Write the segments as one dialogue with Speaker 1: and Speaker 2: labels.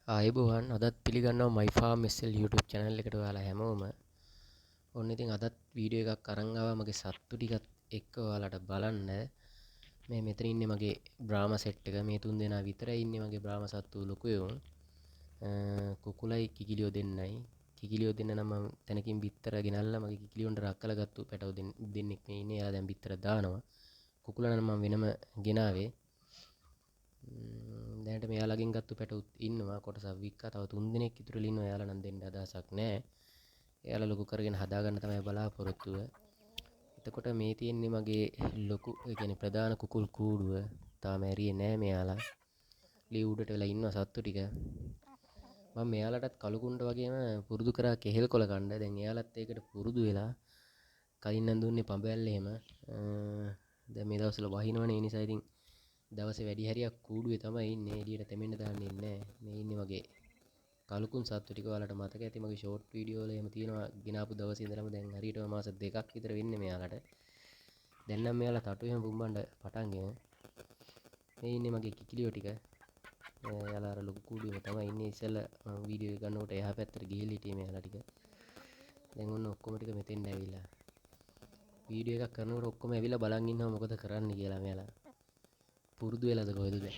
Speaker 1: ආයුබෝවන් අදත් පිළිගන්නවා my farm SL YouTube channel එකට ඔයාලා හැමෝම. ඔන්න ඉතින් අදත් වීඩියෝ එකක් අරන් ආවා මගේ සත්තු ටිකත් එක්ක ඔයාලට බලන්න. මේ මෙතන ඉන්නේ මගේ බ්‍රාහ්ම සෙට් එක. මේ තුන් දෙනා විතරයි ඉන්නේ මගේ බ්‍රාහ්ම සත්තු ලොකුයෝ. කුකුලයි කිකිලියෝ දෙන්නයි. කිකිලියෝ දෙන්න නම් මම තැනකින් බිත්තර ගෙනල්ලා මගේ කිකිලියොන්ට රක්කලා ගත්තු පැටව දෙන්නෙක් මේ ඉන්නේ. එයාලා දැන් බිත්තර දානවා. කුකුලා නම් මම වෙනම ගෙනාවේ. දැනට මෙයාලගෙන් ගත්තු පැටවුත් ඉන්නවා කොටසක් වික්කා. තව 3 දිනක් ඉතුරුලා ඉන්නවා. එයාලා නම් දෙන්න අදහසක් නැහැ. එයාලා ලොකු කරගෙන හදාගන්න තමයි බලාපොරොත්තුව. එතකොට මේ තියෙන්නේ මගේ ලොකු ඒ කියන්නේ ප්‍රධාන කුකුල් කූඩුව. තාම ඇරියේ නැහැ මෙයාලා. ලී උඩට වෙලා ඉන්නවා සත්තු ටික. මම මෙයාලටත් කලුකුණ්ඩ වගේම පුරුදු කරා කෙහෙල් කොළ කන්න. දැන් එයාලත් ඒකට පුරුදු වෙලා කලින් නම් දුන්නේ පඹයල්ල එහෙම. දැන් මේ දවස්වල වහිනවනේ ඒ නිසා ඉතින් දවසේ වැඩි හරියක් කූඩුවේ තමයි ඉන්නේ. එළියට තෙමෙන්න දාන්නේ නැහැ. මේ ඉන්නේ මගේ කලුකුන් සත්තු ටික. ඔයාලට මතක ඇති මගේ ෂෝට් වීඩියෝ වල එහෙම තියෙනවා. ගෙනාපු දවසේ ඉඳලම දැන් හරියටම මාස 2ක් විතර වෙන්නේ මෙයාලට. දැන් නම් මෙයාලා තටු එහෙම පුම්බන්න පටන් ගෙන. මේ ඉන්නේ මගේ කිකිලියෝ ටික. එයාලා අර ලොකු කූඩුවේම තමයි ඉන්නේ. ඉස්සෙල්ලා මම වීඩියෝ එක ගන්නකොට එහා පැත්තට ගිහිල්ලා හිටියේ මෙයාලා ටික. දැන් ඔන්න ඔක්කොම ටික මෙතෙන්ට ඇවිල්ලා. වීඩියෝ එකක් කරනකොට ඔක්කොම ඇවිල්ලා බලන් ඉන්නවා මොකද කරන්න කියලා මෙයාලා. පුරුදු වෙලාද කොහෙද දැන්.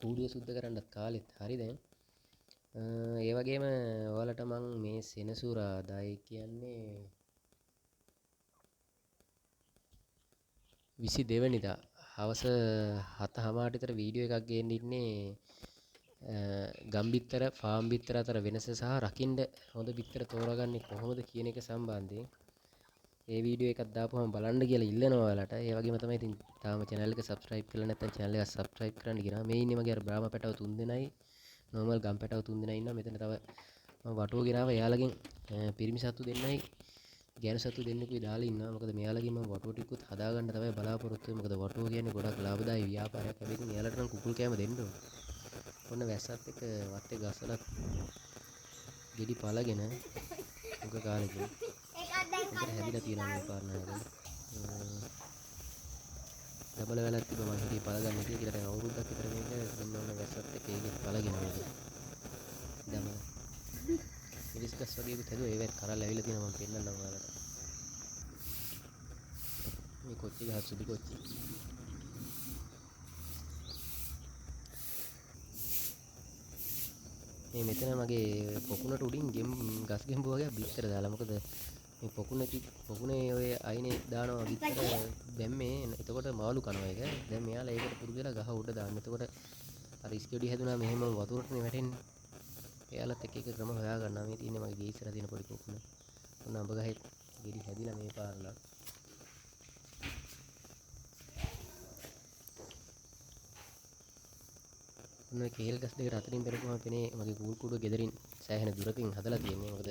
Speaker 1: කූඩුව සුද්ධ කරන්නත් කාලෙත් හරි දැන්. ඒ වගේම ඔයාලට මං මේ සෙනසුරාදා ඒ කියන්නේ 22 වෙනිදා හවස 7:00 විතර වීඩියෝ එකක් ගේන්න ඉන්නේ. ගම්බිත්තර ෆාම් බිත්තර අතර වෙනස සහ රකින්න හොඳ බිත්තර තෝරාගන්නේ කොහොමද කියන එක සම්බන්ධයෙන් ඒ වීඩියෝ එකක් දාපුවම බලන්න කියලා ඉල්ලනවා ඔයාලට. ඒ වගේම තමයි ඉතින් තාම channel එක subscribe කරලා නැත්නම් channel එක subscribe කරන්න කියනවා. මේ ඉන්නේ මගේ අර බ්‍රාහ්ම පැටව 3 දෙනයි normal ගම් පැටව 3 දෙනයි ඉන්නවා. මෙතන තව මම වටුව ගෙනාවා. එයාලගෙන් පිරිමි සත්තු දෙන්නයි ගෑනු සත්තු දෙන්නෙකුයි දාලා ඉන්නවා. මොකද මෙයාලගෙන් මම වටුව ටිකුත් හදාගන්න තමයි බලාපොරොත්තු වෙන්නේ. මොකද වටුව කියන්නේ ගොඩක් ලාභදායී ව්‍යාපාරයක්. හැබැයි එයාලට නම් කුකුල් කෑම දෙන්න ඕන. ඔන්න වැස්සත් එක්ක වත්තේ ගස්සලා ගෙඩි පළගෙන උග කාලෙකින් උන්ට හැදිලා තියෙනවා මේ පාරණායක. ඩබල් වැලක් තිබ්බ මම හිතේ පළගන්න කියලා දැන් අවුරුද්දක් විතර මේක දෙන්න ඕන වැස්සත් එක්ක ඒකෙත් පළගෙන මේක. දමල මිරිස් ගස් වගේකුත් හැදුවා. ඒවත් කරල් ඇවිල්ලා තියෙනවා මම පෙන්නන්නම් ඔයාලට. මේ කොච්චි ගහ සුදු කොච්චි. මේ මෙතන මගේ පොකුණට උඩින් ගස් ගෙම්බු වගේ බිත්තර දාලා. මොකද මේ පොකුණේ ඔය අයිනේ දානවා බිත්තර දැම්මේ. එතකොට මාළු කනවා ඒක. දැන් මෙයාලා ඒකට පුරුදු වෙලා ගහ උඩ දාන්න. එතකොට අර ඉස්කෙඩි හැදුනා මෙහෙම වතුරටනේ වැටෙන්නේ. එයාලත් එක ක්‍රම හොයා ගන්නවා. මේ තියෙන්නේ මගේ ගේ ඉස්සරහ තියෙන පොඩි පොකුණ. ඔන්න අඹ ගහේ ගෙඩි හැදිලා මේ පාරලා. ඔන්න ඔය කේල් ගස් දෙකට අතරින් පෙරකුවම පෙනේ මගේ කුකුල් කූඩුව ගෙදරින් සෑහෙන දුරකින් හදලා තියෙන්නේ. මොකද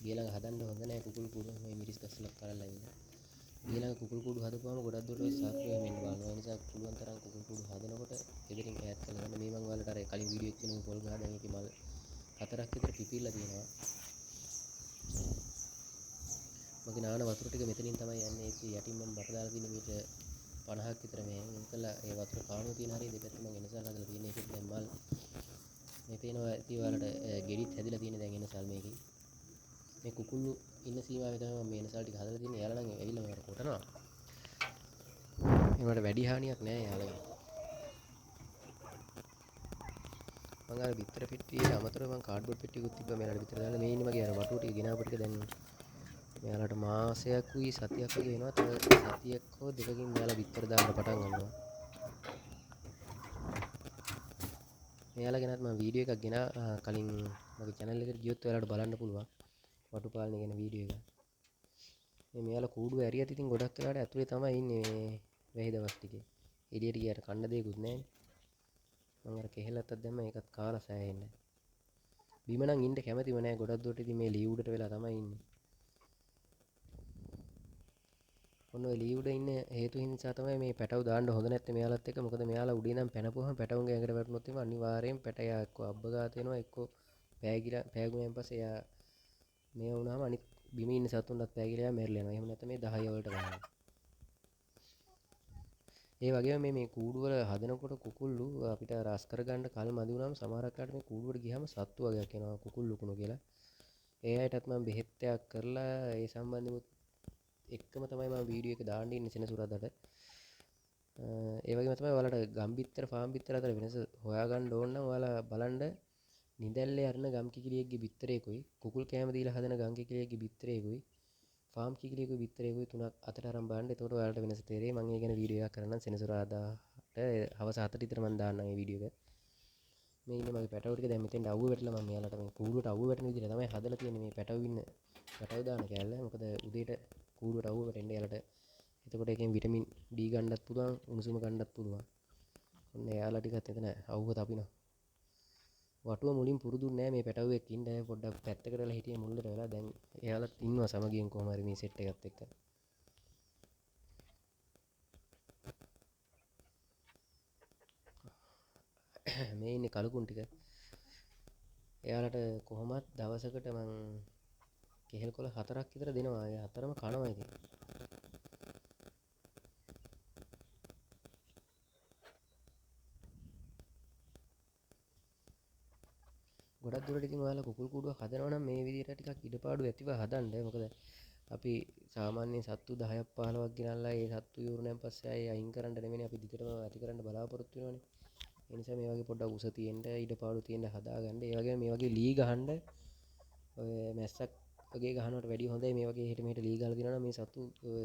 Speaker 1: ගේ ළඟ හදන්න හොඳ නැහැ කුකුල් කූඩුව. මේ මිරිස් ගස් වල කරලා ඉන්නේ. ගේ ළඟ කුකුල් කූඩු හදපුවම ගොඩක් දුරට ඔය සර්පය එන්න බලනවා. ඒ නිසා පුළුවන් තරම් කුකුල් කූඩු හදනකොට ගෙදරින් ඈත් කරලා ගන්න. මේ මම ඔයාලට අර කලින් වීඩියෝ එකේ තියෙන පොල් ගහ දැන් ඒකේ මල් 4ක් විතර පිපිලා තියෙනවා. මගේ නාන වතුර ටික මෙතනින් තමයි යන්නේ. ඒක යටින් මම බට දාලා තියෙන මීටර 50ක් විතර මේ ඉන්කලා ඒ වතුර කාණුව තියෙන හරිය දෙපැත්ත මම එනසල් හදලා තියෙන එකෙත් දැන් මල් මේ පේනවා ඉතින් ඔයාලට ගෙඩිත් හැදිලා තියෙන දැන් එනසල් මේකේ. මේ කුකුල්ලු ඉන්න සීමාවේ තමයි මම මේ එනසල් ටික හදලා තියෙන්නේ. එයාලා නම් ඇවිල්ලා මට කොටනවා. ඒවට වැඩි හානියක් නෑ යාළුවා. මම අර බිත්තර පෙට්ටියේ අමතරව මම කාඩ්බෝඩ් පෙට්ටියකුත් තිබ්බා මෙයාලට බිත්තර දාන්න. මේ ඉන්නේ මගේ අර වටුව ටික ගෙනාවු ටික දැන් මෙයාලට මාසයක්ුයි සතියක් වගේ වෙනවා. තව සතියක් හෝ දෙකකින් මෙයාලා බිත්තර දාන්න පටන් ගන්නවා. මෙයාලා ගැනත් මම වීඩියෝ එකක් ගෙන කලින් මගේ channel එකට ගියොත් ඔයාලට බලන්න පුළුවන්. වටු පාලනය ගැන වීඩියෝ එක. මේ මෙයාලා කූඩුව ඇරියත් ඉතින් ගොඩක් වෙලාවට ඇතුලේ තමයි ඉන්නේ මේ වැහි දවස් ටිකේ. එළියට ගියාට කන්න දෙයක්වත් නැහැ. මම අර කෙහෙලත්තක් දැම්ම ඒකත් කාලා සෑහෙන්නේ. බිම නම් ඉන්න කැමතිම නැහැ. ගොඩක් දුරට ඉතින් මේ ලී උඩට වෙලා තමයි ඉන්නේ. ඔන්න ඔය ලී උඩ ඉන්න හේතු හින්දා තමයි මේ පැටව දාන්න හොඳ නැත්තේ මෙයාලත් එක්ක. මොකද මෙයාලා උඩින් ඉඳන් පැනපුවම පැටවුන්ගේ ඇඟට වැටුනොත් එimhe අනිවාර්යෙන් පැටයා එක්ක අබ්බගාත වෙනවා එක්ක පෑගුවෙන් පස්සේ එයා මේ වුණාම අනිත් බිම ඉන්න සතුන්වත් පෑගිලා එයා මැරිලා යනවා. එහෙම නැත්නම් මේ 10 වලට ගන්නවා. ඒ වගේම මේ කූඩු වල හදනකොට කුකුල්ලු අපිට රස කරගන්න කල් මදි වුණාම සමහරක් අයට මේ කූඩු වලට ගියාම සත්තු වගේක් එනවා කුකුල් ලුකුණු කියලා. ඒ අයටත් මම බෙහෙත්යක් කරලා ඒ සම්බන්ධව එක්කම තමයි මම වීඩියෝ එක දාන්න ඉන්නේ සෙනසුරාදාට. ඒ වගේම තමයි ඔයාලට ගම්බිත්තර ෆාම් බිත්තර අතර වෙනස හොයාගන්න ඕන නම් ඔයාලා බලන්න නිදැල්ලේ අරන ගම් කිකිලියෙක්ගේ බිත්තරේකුයි කුකුල් කෑම දීලා හදන ගම් කිකිලියෙක්ගේ බිත්තරේකුයි ෆාම් කිකිලියෙකුගේ බිත්තරේකුයි තුනක් අතට අරන් බලන්න. එතකොට ඔයාලට වෙනස තේරෙයි. මම ඒ ගැන වීඩියෝ එකක් කරන්නම් සෙනසුරාදාට හවස 7ට විතර මම දාන්නම් මේ වීඩියෝ එක. මේ ඉන්නේ මගේ පැටව ටික දැන් මෙතෙන්ට අවුව වැටලා මම මෙයාලට මේ කූඩුවට අවුව වැටෙන විදිහට තමයි හදලා තියෙන්නේ මේ පැටව ඉන්න පැටව දාන කෑල්ල. මොකද උදේට කූඩුවට අවුව වැටෙන්න යාලට. එතකොට එකෙන් විටමින් D ගන්නත් පුළුවන්, උණුසුම ගන්නත් පුළුවන්. ඔන්න එයාලා ටිකත් එතන අවුව තපිනවා. වටුව මුලින් පුරුදුන්නේ නැහැ මේ පැටවුව එක්ක ඉන්න. පොඩ්ඩක් පැත්තකට වෙලා හිටියේ මුල්ලට වෙලා. දැන් එයාලත් ඉන්නවා සමගියෙන් කොහොම හරි මේ සෙට් එකත් එක්ක. මේ ඉන්නේ කලුකුන් ටික. එයාලට කොහොමත් දවසකට මං කෙහෙල් කොළ 4ක් විතර දෙනවා. ඒ හතරම කනවා ඉතින්. ගොඩක් දුරට ඉතින් ඔයාලා කුකුල් කූඩුවක් හදනවා නම් මේ විදිහට ටිකක් ඉඩපාඩු ඇතිව හදන්න. මොකද අපි සාමාන්‍යයෙන් සත්තු 10ක් 15ක් ගෙනල්ලා ඒ සත්තු ඉවරුනන් පස්සේ ආයේ අයින් කරන්න නෙමෙයි අපි දිගටම ඇති කරන්න බලාපොරොත්තු වෙනවනේ. ඒ නිසා මේ වගේ පොඩ්ඩක් උස තියෙන්න ඉඩපාඩු තියෙන්න හදාගන්න. ඒ වගේම මේ වගේ ලී ගහන්න ඔය මැස්සක් වගේ ගහනවට වැඩිය හොඳයි මේ වගේ හෙට මෙහෙට ලී ගහලා දිනවා නම් මේ සත්තු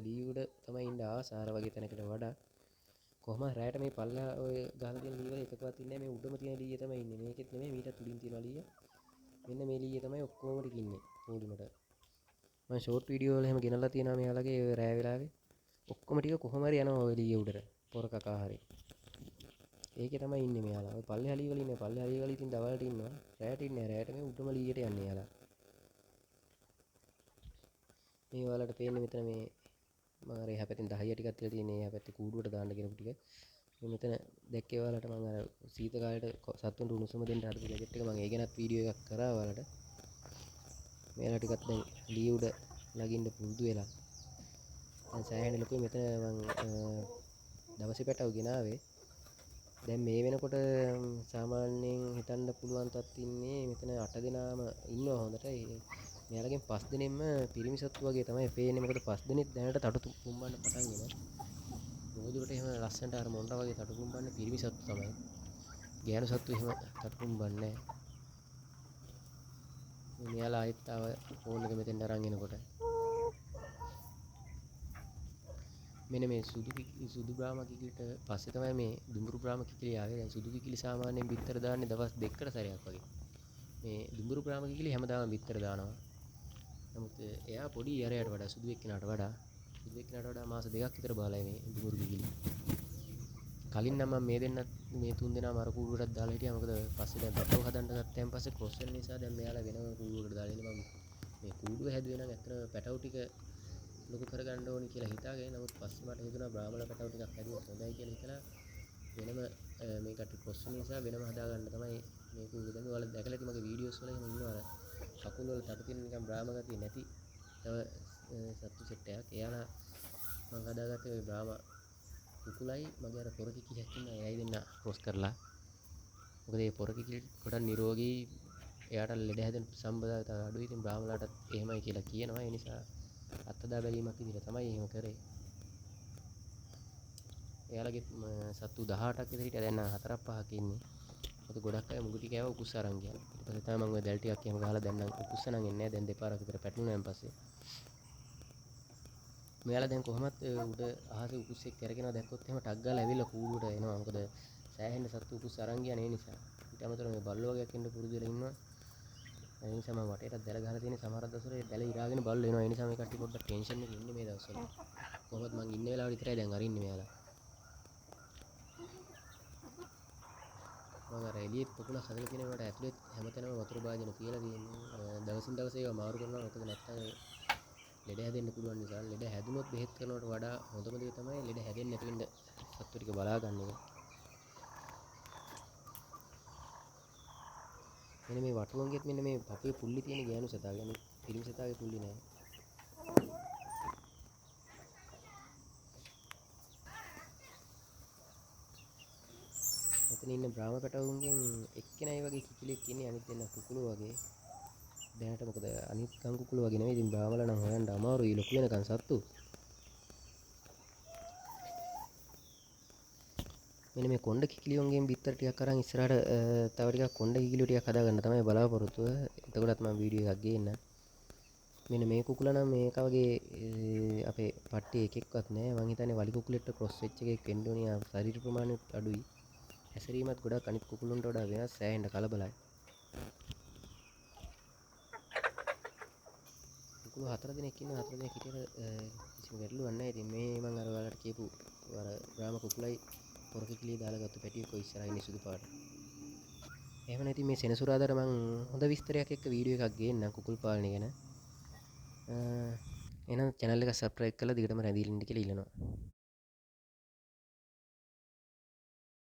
Speaker 1: ලී උඩ තමයි ඉන්න ආසාර වගේ තැනකට වඩා. කොහොම රැයට මේ පල්ලා ඔය ගහලා තියෙන ලී වල එකකවත් ඉන්නේ නැහැ. මේ උඩම තියෙන ලීය තමයි ඉන්නේ. මේකෙත් නෙමෙයි මීටත් උඩින් තියෙන ලීය. මෙන්න මේ ලීය තමයි ඔක්කොම ටික ඉන්නේ පොඩිමට. මම ෂෝට් වීඩියෝ වල එහෙම ගෙනල්ලා තියෙනවා මෙයාලගේ ඔය රෑ වෙලාවේ. ඔක්කොම ටික කොහොම හරි යනවා ඔය ලීය උඩට. පොර කකා හරි. ඒකේ තමයි ඉන්නේ මෙයාලා. ඔය පල්ලේ හලී වල ඉන්නේ. පල්ලේ හලී වල ඉතින් දවල්ට ඉන්නවා. රැයට ඉන්නේ නැහැ. රැයට මේ උඩම ලීයට යන්නේ යාලා. මේ ඔයාලට පේන්නේ මෙතන මේ මම අර එහා පැත්තෙන් 10 ටිකක් තියලා තියෙන්නේ. එහා පැත්තේ කූඩුවට දාන්න ගෙනපු ටික. මේ මෙතන දැක්කේ ඔයාලට මම අර සීත කාලේට සත්තුන්ට උණුසුම දෙන්න හදපු ජැකට් එක මම ඒ ගැනත් වීඩියෝ එකක් කරා ඔයාලට. මෙයාලා ටිකක් දැන් ලී උඩ ලගින්න පුරුදු වෙලා. දැන් සෑහෙන ලොකුයි මෙතන මම දවසේ පැටව ගෙනාවේ. දැන් මේ වෙනකොට සාමාන්‍යයෙන් හිතන්න පුළුවන් තත් ඉන්නේ මෙතන 8 දෙනාම ඉන්නවා හොඳට. මෙයාලගෙන් 5 දෙනෙක්ම පිරිමි සත්තු වගේ තමයි පේන්නේ. මොකද 5 දෙනෙක් දැනට තටු පුම්බන්න පටන් ගෙනවා. මොහොදුරට එහෙම ලස්සනට අර මොණ්ඩා වගේ තටු පුම්බන්නේ පිරිමි සත්තු තමයි. ගෑනු සත්තු එහෙම තටු පුම්බන්නේ නැහැ. මෙයාලා ආයෙත් ආව ෆෝන් එක මෙතෙන් අරන් එනකොට මෙන්න මේ සුදු බ්‍රාහ්ම කිකිලිට පස්සේ තමයි මේ දුඹුරු බ්‍රාහ්ම කිකිලිය ආවේ. දැන් සුදු කිකිලි සාමාන්‍යයෙන් බිත්තර දාන්නේ දවස් දෙකකට සැරයක් වගේ. මේ දුඹුරු බ්‍රාහ්ම කිකිලි හැමදාම බිත්තර දානවා. නමුත් එයා පොඩි යරයට වඩා සුදු එක්කිනාට වඩා මාස 2ක් විතර බාලයි මේ දුඹුරු කිකිලි. කලින් නම් මම මේ දෙන්නත් මේ තුන් දෙනාම අර කූඩුවටත් දාලා හිටියා. මොකද පස්සේ දැන් පැටව හදන්න ගත්තයින් පස්සේ ක්‍රොස් වෙන නිසා දැන් මෙයාලා වෙනම කූඩුවකට දාලා ඉන්නේ. මම මේ කූඩුව හැදුවේ නම් ඇත්තටම පැටව ටික ලොකු කරගන්න ඕනි කියලා හිතාගෙන. නමුත් පස්සේ මට හිතුණා බ්‍රාහ්මණ පැටව ටිකක් හැදුවොත් හොඳයි කියලා හිතලා වෙනම මේකට ක්‍රොස් වෙන නිසා වෙනම හදාගන්න තමයි මේ කූඩුව. දැන් ඔයාලා දැකලා ඇති මගේ වීඩියෝස් වල එහෙම ඉන්නවා අර කකුල් වල තටු තියෙන නිකන් බ්‍රාහ්ම ගතිය නැති තව සත්තු සෙට් එකක්. එයාලා මම හදාගත්තේ ওই බ්‍රාහ්ම කුකුලයි මගේ අර පොර කිකිලියක් ඉන්නවා. එයයි දෙන්න ක්‍රොස් කරලා. මොකද මේ පොර කිකිලි ගොඩක් නිරෝගී. එයාට ලෙඩ හැදෙන සම්බන්ධතාව අඩුයි. ඉතින් බ්‍රාහ්මලාටත් එහෙමයි කියලා කියනවා. ඒ නිසා අත්දැක බැලීමක් විදිහට තමයි එහෙම කරේ. එයාලගේ සත්තු 18ක් විතර හිටියා. දැන් නම් 4ක් 5ක් ඉන්නේ. මොකද ගොඩක් අය මුගුටි කෑව උකුස් අරන් ගියා. ඊට පස්සේ තමයි මම ඔය දැල් ටිකක් එහෙම ගහලා දැන් නම් උකුස්ස නම් එන්නේ නැහැ. දැන් දෙපාරක් විතර පැටලුණාන් පස්සේ මෙයාලා දැන් කොහොමත් උඩ අහසේ උකුස් එක්ක කරගෙනව දැක්කොත් එහෙම ටක් ගාලා ඇවිල්ලා කූඩුවට එනවා. මොකද සෑහෙන සත්තු උකුස් අරන් ගියා නේ නිසා. ඊට අමතරව මේ බල්ලෝ වගේක් ඉන්න පුරුදු වෙලා ඉන්නවා. ඒ නිසා මම වටේට දැල ගහලා තියෙන සමහර දවස්වල ඒ දැල ඉරාගෙන බල්ලෝ එනවා. ඒ නිසා මේ කට්ටිය පොඩ්ඩක් ටෙන්ෂන් එකේ ඉන්නේ මේ දවස්වල. කොහොමද මං ඉන්න වෙලාව විතරයි දැන් අරින්නේ මෙයාලා. මම අර එළියෙත් පොකුණක් හදලා තියෙන ඒවාට ඇතුලේ හැමතැනම වතුර භාජන තියලා තියෙන්නේ. දවසින් දවස ඒවා මාරු කරනවා. මොකද නැත්තම් ලෙඩ හැදෙන්න පුළුවන් නිසා. ලෙඩ හැදුනොත් බෙහෙත් කරනවට වඩා හොඳම දේ තමයි ලෙඩ හැදෙන්නේ නැති වෙන්න සත්තු ටික බලා ගන්න එක. මෙන්න මේ වටුවන්ගෙත් මෙන්න මේ පපුවේ පුල්ලි තියෙන ගෑනු සතා. يعني පිරිමි සතාගේ පුල්ලි නෑ. බ්‍රාහ්ම පැටවුන්ගෙන් එක්කෙනයි වගේ කිකිලෙක් ඉන්නේ අනිත් දෙන්න කුකුළු වගේ. දැනට මොකද අනිත් කන් කුකුළු වගේ නෙවෙයි. ඉතින් බ්‍රාහ්මලා නම් හොයන්න අමාරුයි ලොකු වෙනකන් සත්තු. මෙන්න මේ කොණ්ඩ කිකිලියුන්ගෙන් බිත්තර ටිකක් අරන් ඉස්සරහට තව ටිකක් කොණ්ඩ කිකිලියු ටිකක් හදාගන්න තමයි බලාපොරොත්තුව. එතකොටත් මම වීඩියෝ එකක් ගේන්න. මෙන්න මේ කුකුලා නම් මේක වගේ අපේ පට්ටියේ එකෙක්වත් නෑ. මං හිතන්නේ වලි කුකුලෙක්ට ක්‍රොස් වෙච්ච එකෙක් වෙන්න ඕනේ. ශරීර ප්‍රමාණයත් අඩුයි. හැසිරීමත් ගොඩක් අනිත් කුකුලුන්ට වඩා වෙනස්. සෑහෙන්න කලබලයි. කුකුළු 4 දෙනෙක් ඉන්නවා. 4 දෙනෙක් හිටියට කිසිම ගැටලුවක් නැහැ. ඉතින් මේ මම අර ඔයාලට කියපු අර ග්‍රාම කුකුලයි පොර කිකිලිය දාලා ගත්ත පැටියෙක් ඔය ඉස්සරහින් ඉන්නේ සුදු පාට. එහෙම නැති මේ සෙනසුරාදාට මං හොඳ විස්තරයක් එක්ක වීඩියෝ එකක් ගේන්නම් කුකුල් පාලනය ගැන. එහෙනම් channel එක subscribe කරලා දිගටම රැඳිලා ඉන්න කියලා ඉල්ලනවා.